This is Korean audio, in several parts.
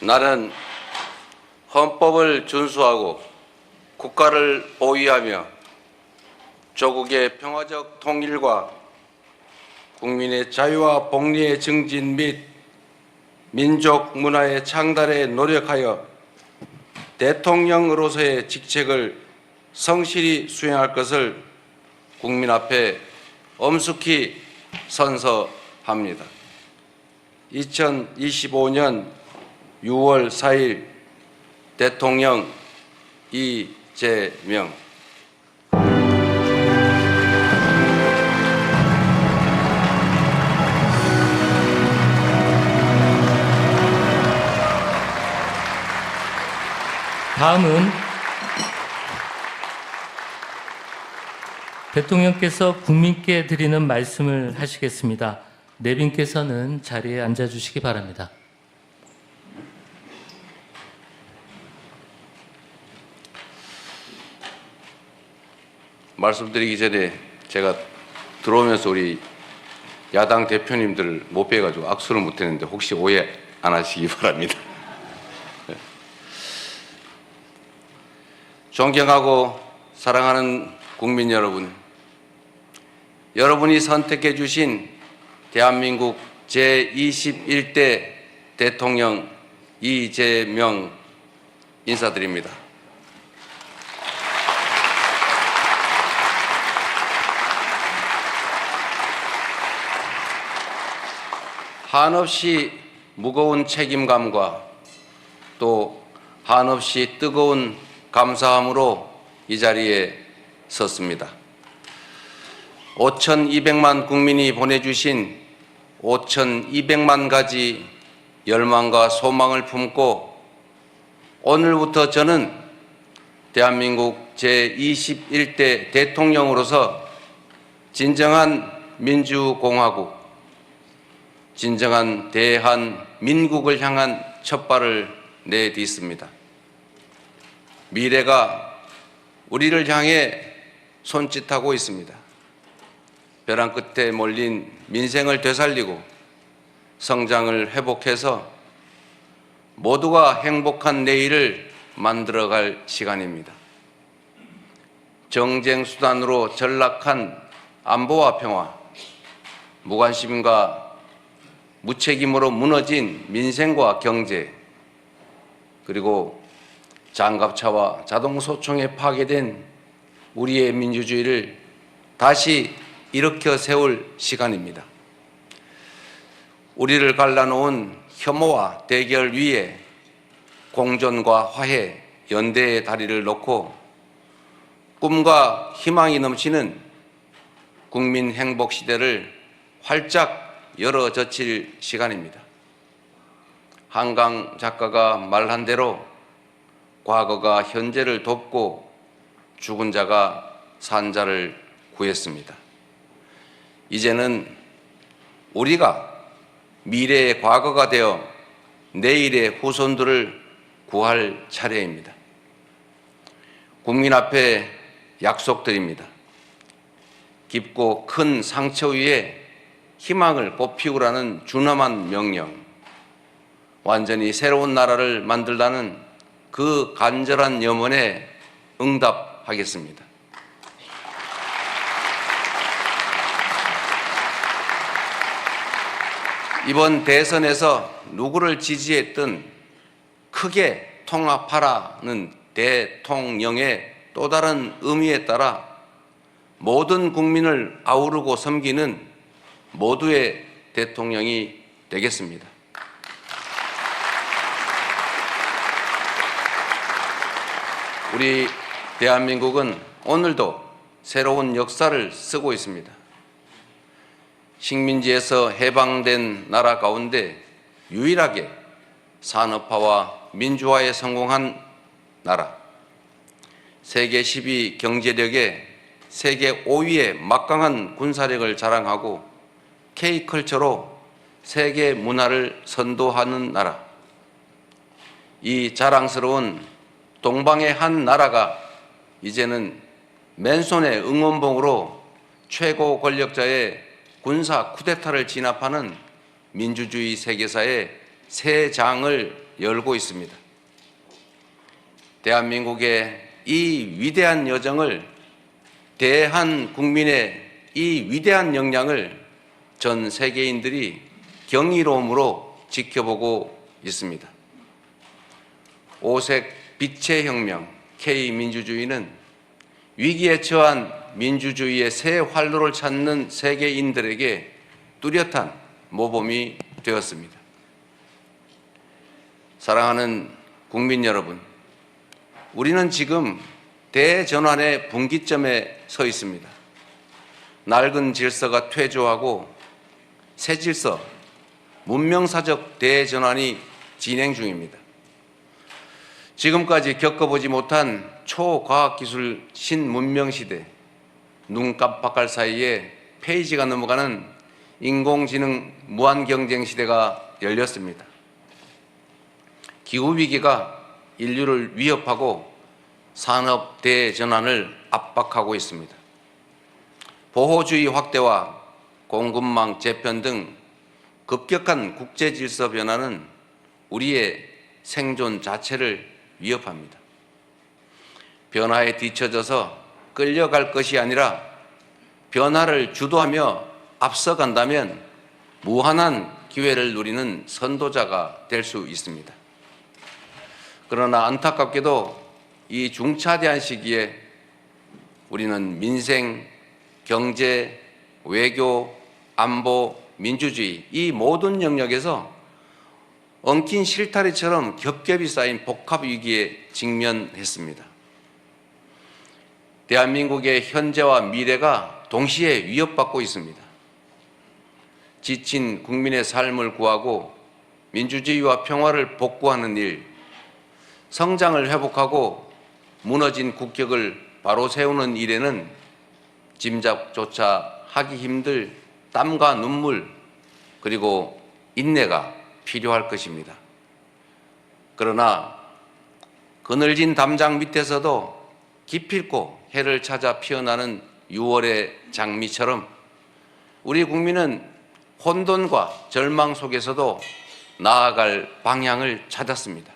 나는 헌법을 준수하고 국가를 보위하며 조국의 평화적 통일과 국민의 자유와 복리의 증진 및 민족 문화의 창달에 노력하여 대통령으로서의 직책을 성실히 수행할 것을 국민 앞에 엄숙히 선서합니다. 2025년 6월 4일 대통령 이재명. 다음은 대통령께서 국민께 드리는 말씀을 하시겠습니다. 내빈께서는 자리에 앉아주시기 바랍니다. 말씀드리기 전에 제가 들어오면서 우리 야당 대표님들 못 뵈가지고 악수를 못했는데 혹시 오해 안 하시기 바랍니다. 존경하고 사랑하는 국민 여러분, 여러분이 선택해 주신 대한민국 제21대 대통령 이재명 인사드립니다. 한없이 무거운 책임감과 또 한없이 뜨거운 감사함으로 이 자리에 섰습니다. 5,200만 국민이 보내주신 5,200만 가지 열망과 소망을 품고 오늘부터 저는 대한민국 제21대 대통령으로서 진정한 민주공화국, 진정한 대한민국을 향한 첫발을 내딛습니다. 미래가 우리를 향해 손짓하고 있습니다. 벼랑 끝에 몰린 민생을 되살리고 성장을 회복해서 모두가 행복한 내일을 만들어갈 시간입니다. 정쟁 수단으로 전락한 안보와 평화, 무관심과 무책임으로 무너진 민생과 경제, 그리고 장갑차와 자동소총에 파괴된 우리의 민주주의를 다시 일으켜 세울 시간입니다. 우리를 갈라놓은 혐오와 대결 위에 공존과 화해, 연대의 다리를 놓고 꿈과 희망이 넘치는 국민 행복 시대를 활짝 열어젖힐 시간입니다. 한강 작가가 말한 대로 과거가 현재를 돕고 죽은 자가 산 자를 구했습니다. 이제는 우리가 미래의 과거가 되어 내일의 후손들을 구할 차례입니다. 국민 앞에 약속드립니다. 깊고 큰 상처 위에 희망을 꽃피우라는 준엄한 명령, 완전히 새로운 나라를 만들라는 그 간절한 염원에 응답하겠습니다. 이번 대선에서 누구를 지지했든 크게 통합하라는 대통령의 또 다른 의미에 따라 모든 국민을 아우르고 섬기는 모두의 대통령이 되겠습니다. 우리 대한민국은 오늘도 새로운 역사를 쓰고 있습니다. 식민지에서 해방된 나라 가운데 유일하게 산업화와 민주화에 성공한 나라, 세계 10위 경제력에 세계 5위의 막강한 군사력을 자랑하고 K컬처로 세계 문화를 선도하는 나라, 이 자랑스러운 동방의 한 나라가 이제는 맨손의 응원봉으로 최고 권력자의 군사 쿠데타를 진압하는 민주주의 세계사의 새 장을 열고 있습니다. 대한민국의 이 위대한 여정을, 대한국민의 이 위대한 역량을 전 세계인들이 경이로움으로 지켜보고 있습니다. 오색 빛의 혁명 K민주주의는 위기에 처한 민주주의의 새 활로를 찾는 세계인들에게 뚜렷한 모범이 되었습니다. 사랑하는 국민 여러분, 우리는 지금 대전환의 분기점에 서 있습니다. 낡은 질서가 퇴조하고 새 질서, 문명사적 대전환이 진행 중입니다. 지금까지 겪어보지 못한 초과학기술 신문명시대, 눈 깜빡할 사이에 페이지가 넘어가는 인공지능 무한경쟁시대가 열렸습니다. 기후위기가 인류를 위협하고 산업 대전환을 압박하고 있습니다. 보호주의 확대와 공급망 재편 등 급격한 국제질서 변화는 우리의 생존 자체를 위협합니다. 변화에 뒤처져서 끌려갈 것이 아니라 변화를 주도하며 앞서간다면 무한한 기회를 누리는 선도자가 될 수 있습니다. 그러나 안타깝게도 이 중차대한 시기에 우리는 민생, 경제, 외교, 안보, 민주주의 이 모든 영역에서 엉킨 실타래처럼 겹겹이 쌓인 복합 위기에 직면했습니다. 대한민국의 현재와 미래가 동시에 위협받고 있습니다. 지친 국민의 삶을 구하고 민주주의와 평화를 복구하는 일, 성장을 회복하고 무너진 국격을 바로 세우는 일에는 짐작조차 하기 힘들 땀과 눈물 그리고 인내가 필요할 것입니다. 그러나 그늘진 담장 밑에서도 기필코 해를 찾아 피어나는 6월의 장미처럼 우리 국민은 혼돈과 절망 속에서도 나아갈 방향을 찾았습니다.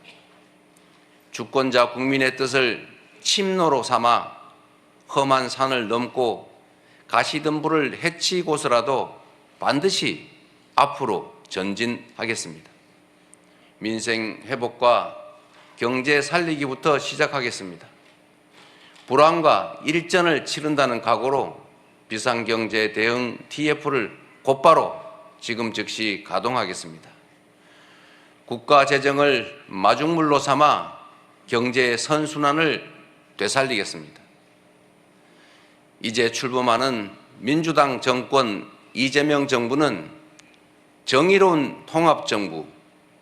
주권자 국민의 뜻을 침노로 삼아 험한 산을 넘고 가시덤불을 헤치고서라도 반드시 앞으로 전진하겠습니다. 민생 회복과 경제 살리기부터 시작하겠습니다. 불황과 일전을 치른다는 각오로 비상경제 대응 TF를 곧바로 지금 즉시 가동하겠습니다. 국가 재정을 마중물로 삼아 경제의 선순환을 되살리겠습니다. 이제 출범하는 민주당 정권 이재명 정부는 정의로운 통합정부,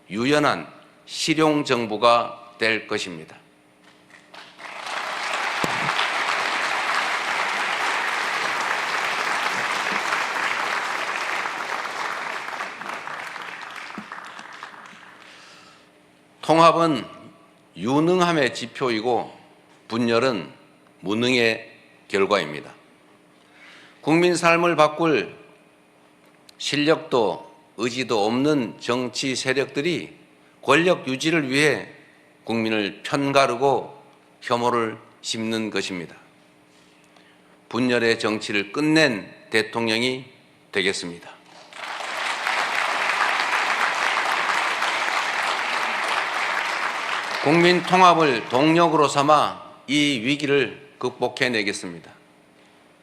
유연한 실용정부가 될 것입니다. 통합은 유능함의 지표이고 분열은 무능의 결과입니다. 국민 삶을 바꿀 실력도 의지도 없는 정치 세력들이 권력 유지를 위해 국민을 편가르고 혐오를 심는 것입니다. 분열의 정치를 끝낸 대통령이 되겠습니다. 국민 통합을 동력으로 삼아 이 위기를 극복해내겠습니다.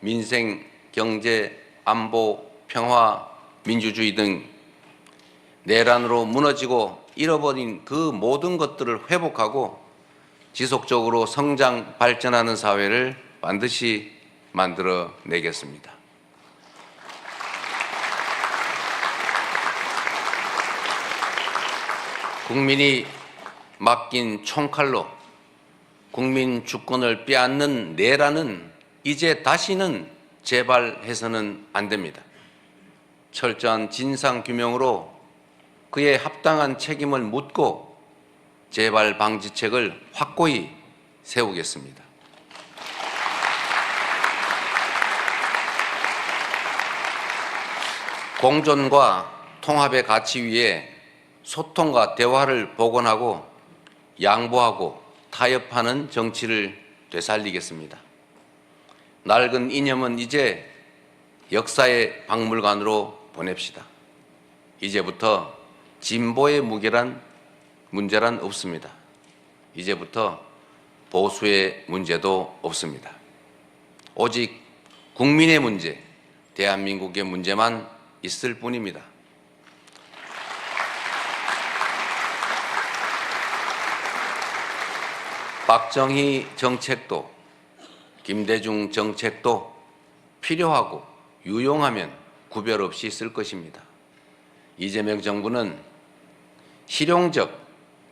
민생, 경제, 안보, 평화, 민주주의 등 내란으로 무너지고 잃어버린 그 모든 것들을 회복하고 지속적으로 성장, 발전하는 사회를 반드시 만들어내겠습니다. 국민이 맡긴 총칼로 국민 주권을 빼앗는 내란은 이제 다시는 재발해서는 안 됩니다. 철저한 진상규명으로 그에 합당한 책임을 묻고 재발 방지책을 확고히 세우겠습니다. 공존과 통합의 가치 위에 소통과 대화를 복원하고 양보하고 타협하는 정치를 되살리겠습니다. 낡은 이념은 이제 역사의 박물관으로 보냅시다. 이제부터 진보의 문제란 없습니다. 이제부터 보수의 문제도 없습니다. 오직 국민의 문제, 대한민국의 문제만 있을 뿐입니다. 박정희 정책도 김대중 정책도 필요하고 유용하면 구별 없이 쓸 것입니다. 이재명 정부는 실용적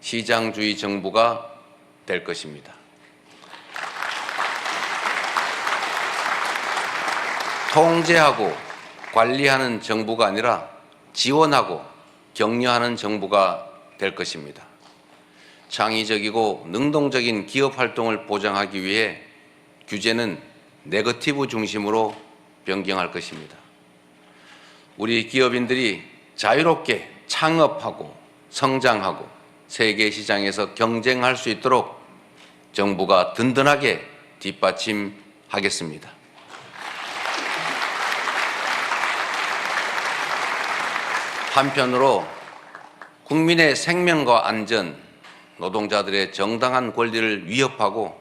시장주의 정부가 될 것입니다. 통제하고 관리하는 정부가 아니라 지원하고 격려하는 정부가 될 것입니다. 창의적이고 능동적인 기업 활동을 보장하기 위해 규제는 네거티브 중심으로 변경할 것입니다. 우리 기업인들이 자유롭게 창업하고 성장하고 세계 시장에서 경쟁할 수 있도록 정부가 든든하게 뒷받침하겠습니다. 한편으로 국민의 생명과 안전, 노동자들의 정당한 권리를 위협하고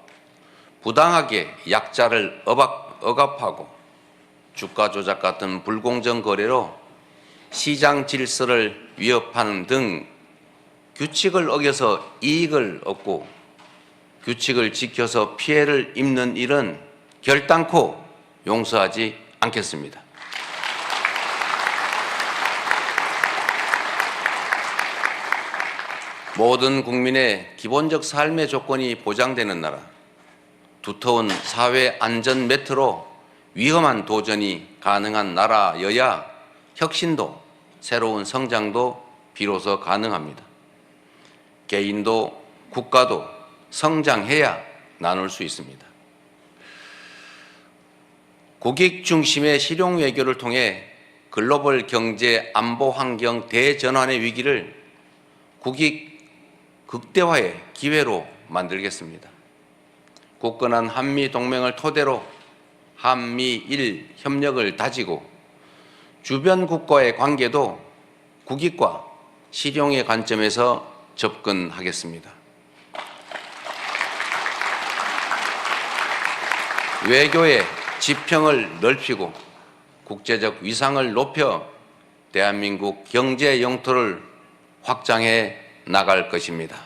부당하게 약자를 억압하고 주가 조작 같은 불공정 거래로 시장 질서를 위협하는 등 규칙을 어겨서 이익을 얻고 규칙을 지켜서 피해를 입는 일은 결단코 용서하지 않겠습니다. 모든 국민의 기본적 삶의 조건이 보장되는 나라, 두터운 사회 안전 매트로 위험한 도전이 가능한 나라여야 혁신도 새로운 성장도 비로소 가능합니다. 개인도 국가도 성장해야 나눌 수 있습니다. 국익 중심의 실용 외교를 통해 글로벌 경제 안보 환경 대전환의 위기를 국익 극대화의 기회로 만들겠습니다. 굳건한 한미 동맹을 토대로 한미일 협력을 다지고 주변 국가의 관계도 국익과 실용의 관점에서 접근하겠습니다. 외교의 지평을 넓히고 국제적 위상을 높여 대한민국 경제 영토를 확장해 나갈 것입니다.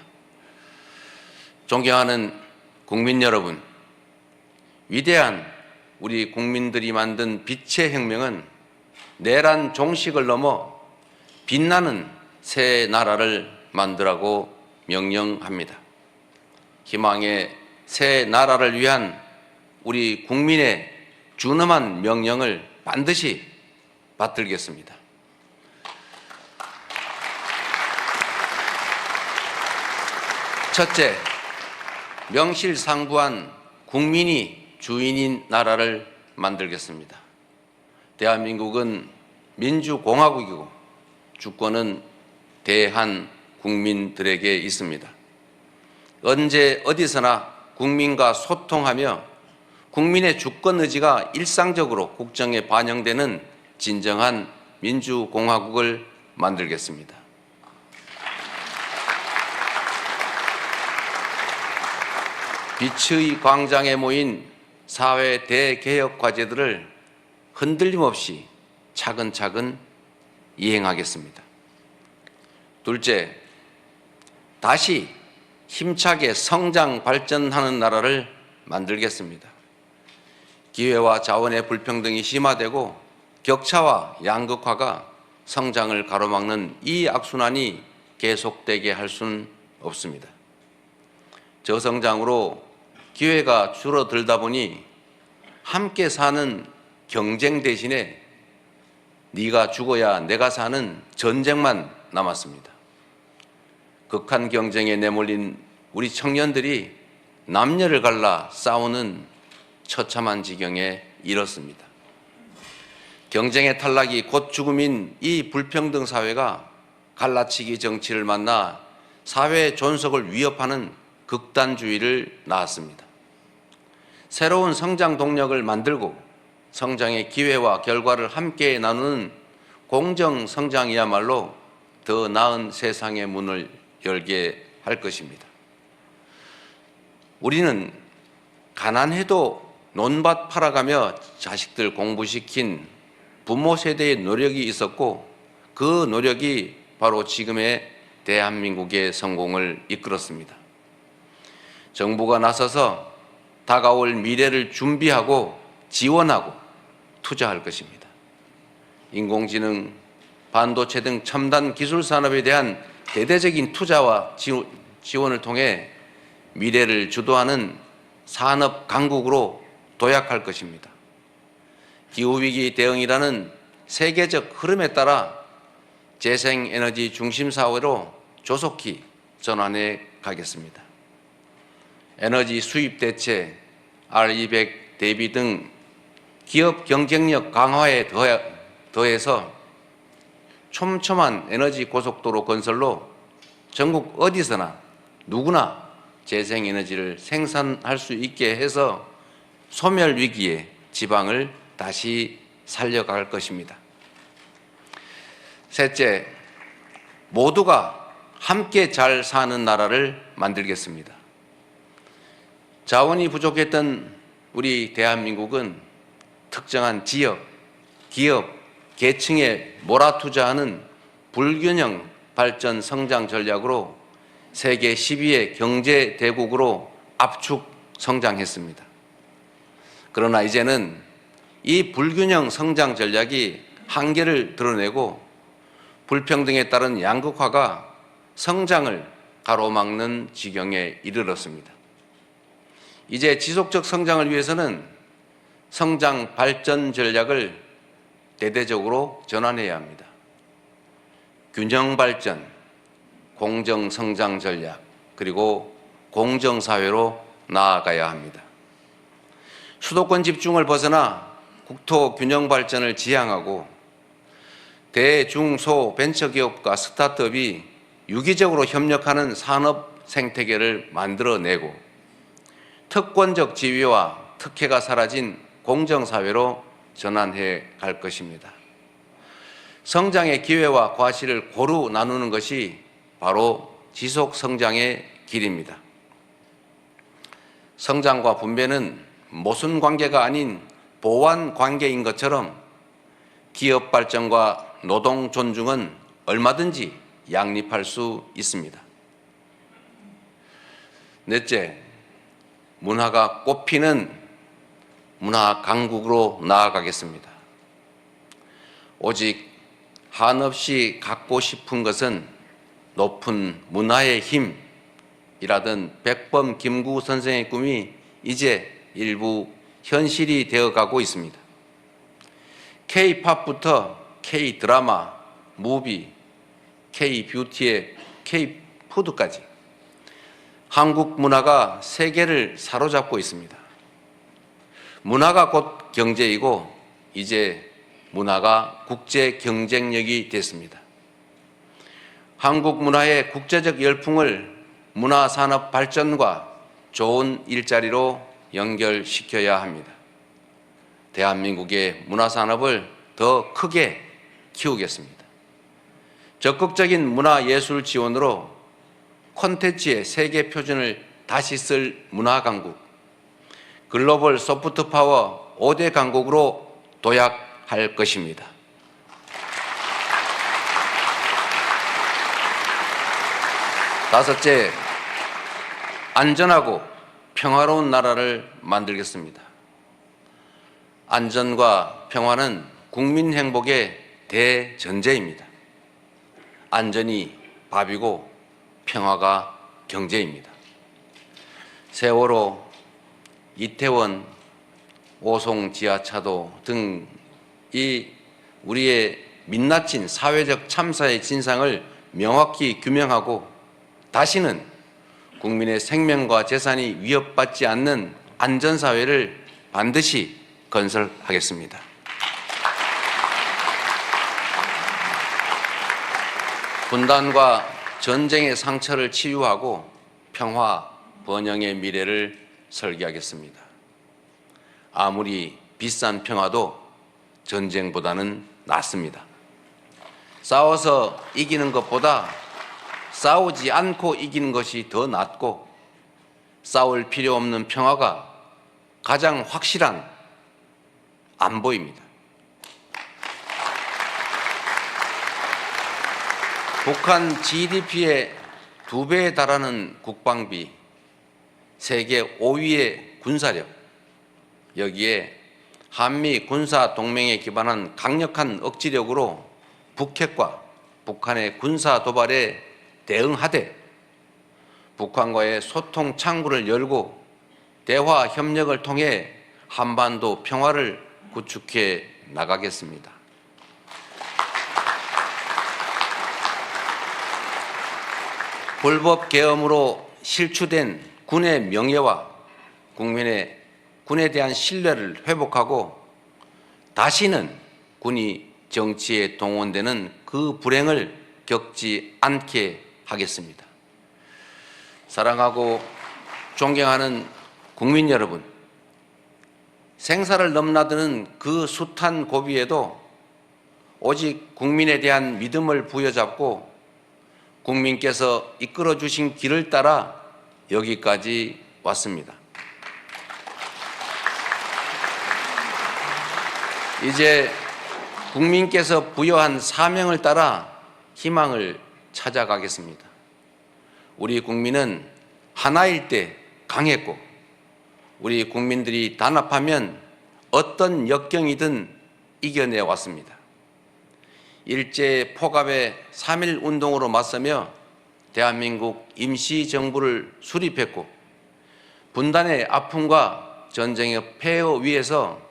존경하는 국민 여러분, 위대한 우리 국민들이 만든 빛의 혁명은 내란 종식을 넘어 빛나는 새 나라를 만들라고 명령합니다. 희망의 새 나라를 위한 우리 국민의 준엄한 명령을 반드시 받들겠습니다. 첫째, 명실상부한 국민이 주인인 나라를 만들겠습니다. 대한민국은 민주공화국이고 주권은 대한 국민들에게 있습니다. 언제 어디서나 국민과 소통하며 국민의 주권 의지가 일상적으로 국정에 반영되는 진정한 민주공화국을 만들겠습니다. 빛의 광장에 모인 사회 대개혁 과제들을 흔들림 없이 차근차근 이행하겠습니다. 둘째, 다시 힘차게 성장 발전하는 나라를 만들겠습니다. 기회와 자원의 불평등이 심화되고 격차와 양극화가 성장을 가로막는 이 악순환이 계속되게 할 수는 없습니다. 저성장으로 기회가 줄어들다 보니 함께 사는 경쟁 대신에 네가 죽어야 내가 사는 전쟁만 남았습니다. 극한 경쟁에 내몰린 우리 청년들이 남녀를 갈라 싸우는 처참한 지경에 이렇습니다. 경쟁의 탈락이 곧 죽음인 이 불평등 사회가 갈라치기 정치를 만나 사회 존속을 위협하는 극단주의를 낳았습니다. 새로운 성장 동력을 만들고 성장의 기회와 결과를 함께 나누는 공정 성장이야말로 더 나은 세상의 문을 열게 할 것입니다. 우리는 가난해도 논밭 팔아가며 자식들 공부시킨 부모 세대의 노력이 있었고 그 노력이 바로 지금의 대한민국의 성공을 이끌었습니다. 정부가 나서서 다가올 미래를 준비하고 지원하고 투자할 것입니다. 인공지능, 반도체 등 첨단 기술 산업에 대한 대대적인 투자와 지원을 통해 미래를 주도하는 산업 강국으로 도약할 것입니다. 기후위기 대응이라는 세계적 흐름에 따라 재생에너지 중심 사회로 조속히 전환해 가겠습니다. 에너지 수입 대체, R200 대비 등 기업 경쟁력 강화에 더해서 촘촘한 에너지 고속도로 건설로 전국 어디서나 누구나 재생에너지를 생산할 수 있게 해서 소멸 위기의 지방을 다시 살려갈 것입니다. 셋째, 모두가 함께 잘 사는 나라를 만들겠습니다. 자원이 부족했던 우리 대한민국은 특정한 지역, 기업, 계층에 몰아투자하는 불균형 발전 성장 전략으로 세계 10위의 경제 대국으로 압축 성장했습니다. 그러나 이제는 이 불균형 성장 전략이 한계를 드러내고 불평등에 따른 양극화가 성장을 가로막는 지경에 이르렀습니다. 이제 지속적 성장을 위해서는 성장 발전 전략을 대대적으로 전환해야 합니다. 균형 발전, 공정 성장 전략, 그리고 공정 사회로 나아가야 합니다. 수도권 집중을 벗어나 국토 균형 발전을 지향하고 대중소 벤처기업과 스타트업이 유기적으로 협력하는 산업 생태계를 만들어내고 특권적 지위와 특혜가 사라진 공정사회로 전환해 갈 것입니다. 성장의 기회와 과실을 고루 나누는 것이 바로 지속 성장의 길입니다. 성장과 분배는 모순 관계가 아닌 보완 관계인 것처럼 기업 발전과 노동 존중은 얼마든지 양립할 수 있습니다. 넷째, 문화가 꽃피는 문화 강국으로 나아가겠습니다. 오직 한없이 갖고 싶은 것은 높은 문화의 힘이라던 백범 김구 선생의 꿈이 이제 일부 현실이 되어가고 있습니다. K-팝부터 K-드라마, 무비, K-뷰티의 K-푸드까지 한국 문화가 세계를 사로잡고 있습니다. 문화가 곧 경제이고 이제 문화가 국제 경쟁력이 됐습니다. 한국 문화의 국제적 열풍을 문화산업 발전과 좋은 일자리로 연결시켜야 합니다. 대한민국의 문화산업을 더 크게 키우겠습니다. 적극적인 문화예술 지원으로 콘텐츠의 세계 표준을 다시 쓸 문화강국, 글로벌 소프트파워 5대 강국으로 도약할 것입니다. 다섯째, 안전하고 평화로운 나라를 만들겠습니다. 안전과 평화는 국민 행복의 대전제입니다. 안전이 밥이고 평화가 경제입니다. 세월호, 이태원, 오송 지하차도 등 이 우리의 민낯진 사회적 참사의 진상을 명확히 규명하고 다시는 국민의 생명과 재산이 위협받지 않는 안전사회를 반드시 건설하겠습니다. 분단과 전쟁의 상처를 치유하고 평화, 번영의 미래를 설계하겠습니다. 아무리 비싼 평화도 전쟁보다는 낫습니다. 싸워서 이기는 것보다 싸우지 않고 이기는 것이 더 낫고, 싸울 필요 없는 평화가 가장 확실한 안보입니다. 북한 GDP의 2배에 달하는 국방비, 세계 5위의 군사력, 여기에 한미 군사 동맹에 기반한 강력한 억지력으로 북핵과 북한의 군사 도발에 대응하되, 북한과의 소통 창구를 열고 대화 협력을 통해 한반도 평화를 구축해 나가겠습니다. 불법 계엄으로 실추된 군의 명예와 군에 대한 신뢰를 회복하고 다시는 군이 정치에 동원되는 그 불행을 겪지 않게 하겠습니다. 사랑하고 존경하는 국민 여러분, 생사를 넘나드는 그 숱한 고비에도 오직 국민에 대한 믿음을 부여잡고 국민께서 이끌어 주신 길을 따라 여기까지 왔습니다. 이제 국민께서 부여한 사명을 따라 희망을 찾아가겠습니다. 우리 국민은 하나일 때 강했고, 우리 국민들이 단합하면 어떤 역경이든 이겨내 왔습니다. 일제 포갑의 3.1 운동으로 맞서며 대한민국 임시정부를 수립했고, 분단의 아픔과 전쟁의 폐허 위에서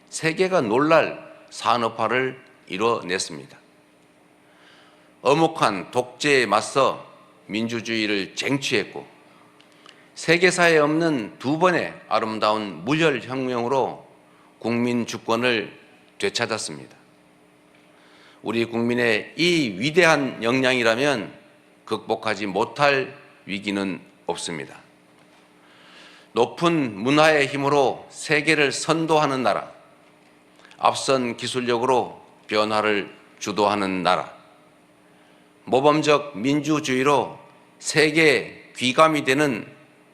세계가 놀랄 산업화를 이뤄냈습니다. 엄혹한 독재에 맞서 민주주의를 쟁취했고, 세계사에 없는 2번의 아름다운 무혈혁명으로 국민 주권을 되찾았습니다. 우리 국민의 이 위대한 역량이라면 극복하지 못할 위기는 없습니다. 높은 문화의 힘으로 세계를 선도하는 나라, 앞선 기술력으로 변화를 주도하는 나라, 모범적 민주주의로 세계의 귀감이 되는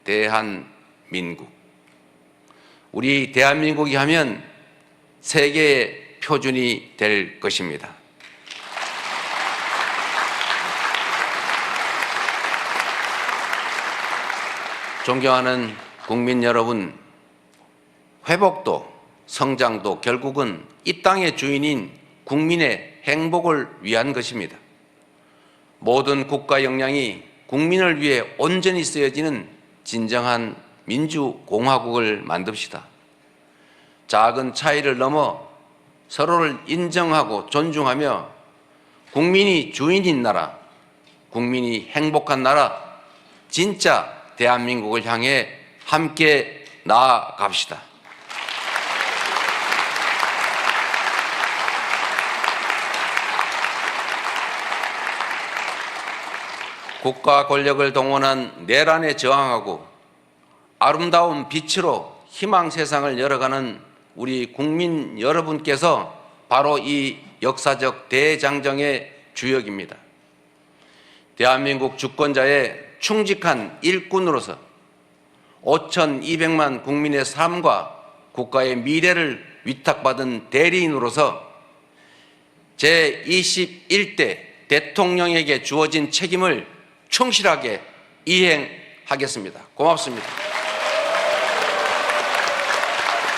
대한민국. 우리 대한민국이 하면 세계의 표준이 될 것입니다. 존경하는 국민 여러분, 회복도 성장도 결국은 이 땅의 주인인 국민의 행복을 위한 것입니다. 모든 국가 역량이 국민을 위해 온전히 쓰여지는 진정한 민주공화국을 만듭시다. 작은 차이를 넘어 서로를 인정하고 존중하며 국민이 주인인 나라, 국민이 행복한 나라, 진짜 대한민국을 향해 함께 나아갑시다. 국가 권력을 동원한 내란에 저항하고 아름다운 빛으로 희망 세상을 열어가는 우리 국민 여러분께서 바로 이 역사적 대장정의 주역입니다. 대한민국 주권자의 충직한 일꾼으로서 5,200만 국민의 삶과 국가의 미래를 위탁받은 대리인으로서 제21대 대통령에게 주어진 책임을 충실하게 이행하겠습니다. 고맙습니다.